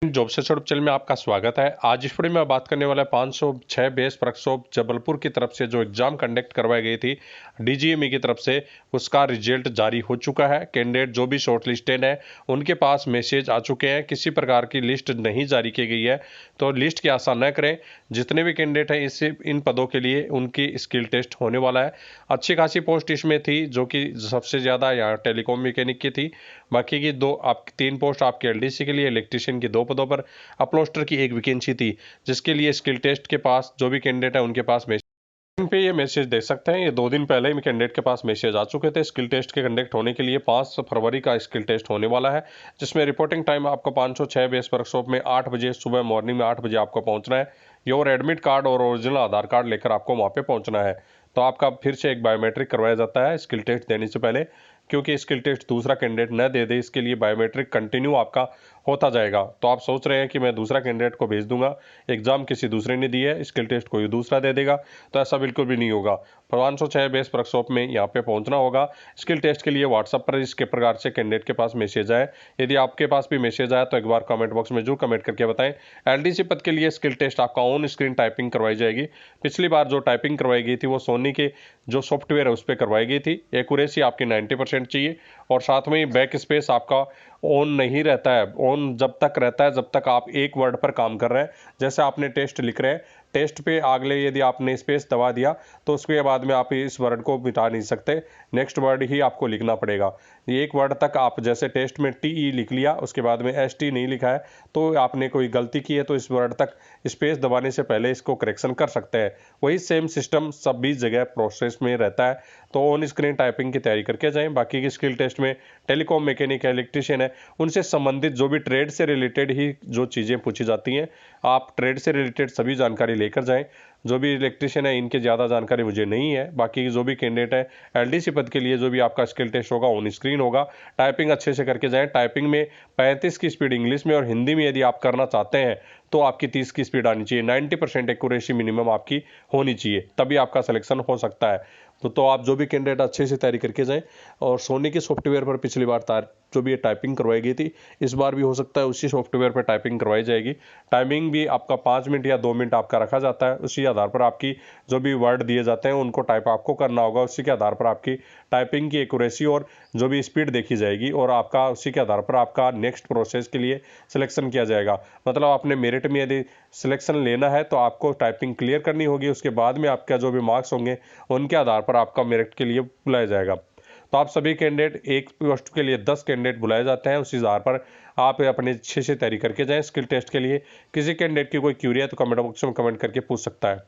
Job से YouTube channel में आपका स्वागत है। आज इस वीडियो में बात करने वाला है 506 बेस वर्कशॉप जबलपुर की तरफ से जो एग्जाम कंडक्ट करवाई गई थी डीजीएमई की तरफ से, उसका रिजल्ट जारी हो चुका है। कैंडिडेट जो भी शॉर्ट लिस्टेड है उनके पास मैसेज आ चुके हैं। किसी प्रकार की लिस्ट नहीं जारी की गई है, तो लिस्ट की आशा न करें। जितने भी कैंडिडेट हैं इन पदों के लिए उनकी स्किल टेस्ट होने वाला है। अच्छी खासी पोस्ट इसमें थी, जो कि सबसे ज़्यादा यहाँ टेलीकॉम मैकेनिक की थी। बाकी की तीन पोस्ट आपके एलडीसी के लिए, इलेक्ट्रीशियन की 2 पदों पर, अपलोस्टर की 1 वैकेंसी थी, जिसके लिए स्किल टेस्ट के पास जो भी कैंडिडेट है उनके पास मैसेज पे ये मैसेज देख सकते हैं। ये 2 दिन पहले ही कैंडिडेट के पास मैसेज आ चुके थे। स्किल टेस्ट के कंडक्ट होने के लिए 5 फरवरी का स्किल टेस्ट होने वाला है, जिसमें रिपोर्टिंग टाइम आपको 506 बेस वर्कशॉप में 8 बजे सुबह मॉर्निंग में 8 बजे आपको पहुंचना है। योर एडमिट कार्ड और ओरिजिनल आधार कार्ड लेकर आपको वहाँ पे पहुंचना है। तो आपका फिर से एक बायोमेट्रिक करवाया जाता है स्किल टेस्ट देने से पहले, क्योंकि स्किल टेस्ट दूसरा कैंडिडेट न दे दे, इसके लिए बायोमेट्रिक कंटिन्यू आपका होता जाएगा। तो आप सोच रहे हैं कि मैं दूसरा कैंडिडेट को भेज दूंगा, एग्जाम किसी दूसरे ने दी है, स्किल टेस्ट कोई दूसरा दे देगा, तो ऐसा बिल्कुल भी नहीं होगा। 506 बेस वर्कशॉप में यहाँ पे पहुंचना होगा। स्किल टेस्ट के लिए व्हाट्सएप पर इसके प्रकार से कैंडिडेट के पास मैसेज आए। यदि आपके पास भी मैसेज आया तो एक बार कमेंट बॉक्स में जरूर कमेंट करके बताएं। एलडीसी पद के लिए स्किल टेस्ट आपका ऑन स्क्रीन टाइपिंग करवाई जाएगी। पिछली बार जो टाइपिंग करवाई गई थी वो सोनी के जो सॉफ्टवेयर है उस पर करवाई गई थी। एक्यूरेसी आपकी 90% चाहिए, और साथ में बैक स्पेस आपका ऑन नहीं रहता है। ऑन जब तक रहता है जब तक आप एक वर्ड पर काम कर रहे हैं। जैसे आपने टेस्ट लिख रहे हैं, टेस्ट पे अगले यदि आपने स्पेस दबा दिया तो उसके बाद में आप इस वर्ड को मिटा नहीं सकते, नेक्स्ट वर्ड ही आपको लिखना पड़ेगा। एक वर्ड तक आप जैसे टेस्ट में टी लिख लिया, उसके बाद में एस टी नहीं लिखा है तो आपने कोई गलती की है, तो इस वर्ड तक स्पेस दबाने से पहले इसको करेक्शन कर सकते हैं। वही सेम सिस्टम सभी जगह प्रोसेस में रहता है। तो ऑन स्क्रीन टाइपिंग की तैयारी करके जाएं। बाकी की स्किल टेस्ट में टेलीकॉम मैकेनिक है, इलेक्ट्रीशियन है, उनसे संबंधित जो भी ट्रेड से रिलेटेड ही जो चीज़ें पूछी जाती हैं, आप ट्रेड से रिलेटेड सभी जानकारी लेकर जाएं। जो भी इलेक्ट्रीशियन है इनके ज़्यादा जानकारी मुझे नहीं है। बाकी जो भी कैंडिडेट है एलडीसी पद के लिए जो भी आपका स्किल टेस्ट होगा ऑन स्क्रीन होगा। टाइपिंग अच्छे से करके जाएं। टाइपिंग में 35 की स्पीड इंग्लिश में और हिंदी में यदि आप करना चाहते हैं तो आपकी 30 की स्पीड आनी चाहिए। 90% एक्यूरेसी मिनिमम आपकी होनी चाहिए, तभी आपका सिलेक्शन हो सकता है। तो आप जो भी कैंडिडेट अच्छे से तैयारी करके जाएं। और सोनी के सॉफ्टवेयर पर पिछली बार जो भी टाइपिंग करवाई गई थी, इस बार भी हो सकता है उसी सॉफ्टवेयर पर टाइपिंग करवाई जाएगी। टाइमिंग भी आपका 5 मिनट या 2 मिनट आपका रखा जाता है। उसी आधार पर आपकी जो भी वर्ड दिए जाते हैं उनको टाइप आपको करना होगा। उसी के आधार पर आपकी टाइपिंग की एक्यूरेसी और जो भी स्पीड देखी जाएगी, और आपका उसी के आधार पर आपका नेक्स्ट प्रोसेस के लिए सिलेक्शन किया जाएगा। मतलब आपने मेरिट में यदि सिलेक्शन लेना है तो आपको टाइपिंग क्लियर करनी होगी। उसके बाद में आपका जो भी मार्क्स होंगे उनके आधार पर आपका मेरिट के लिए बुलाया जाएगा। तो आप सभी कैंडिडेट, एक पोस्ट के लिए 10 कैंडिडेट बुलाए जाते हैं। उसी आधार पर आप अपने अच्छे से तैयारी करके जाएं स्किल टेस्ट के लिए। किसी कैंडिडेट की कोई क्यूरी है तो कमेंट बॉक्स में कमेंट करके पूछ सकता है।